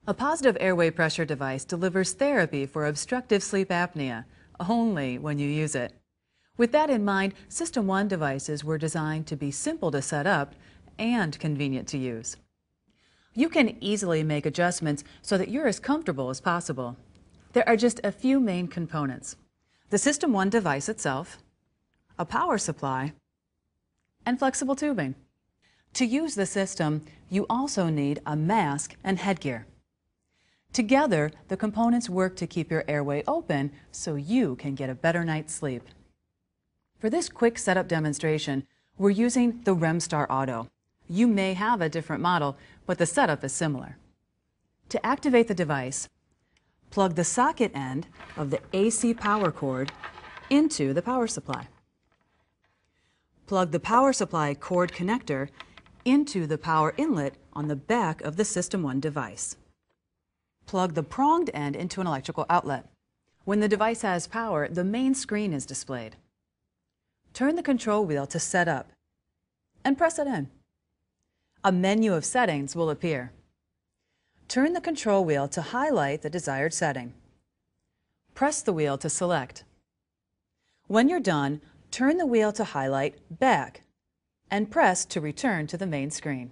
A positive airway pressure device delivers therapy for obstructive sleep apnea, only when you use it. With that in mind, System 1 devices were designed to be simple to set up and convenient to use. You can easily make adjustments so that you're as comfortable as possible. There are just a few main components: the System 1 device itself, a power supply, and flexible tubing. To use the system, you also need a mask and headgear. Together, the components work to keep your airway open so you can get a better night's sleep. For this quick setup demonstration, we're using the REMstar Auto. You may have a different model, but the setup is similar. To activate the device, plug the socket end of the AC power cord into the power supply. Plug the power supply cord connector into the power inlet on the back of the System 1 device. Plug the pronged end into an electrical outlet. When the device has power, the main screen is displayed. Turn the control wheel to set up and press it in. A menu of settings will appear. Turn the control wheel to highlight the desired setting. Press the wheel to select. When you're done, turn the wheel to highlight Back and press to return to the main screen.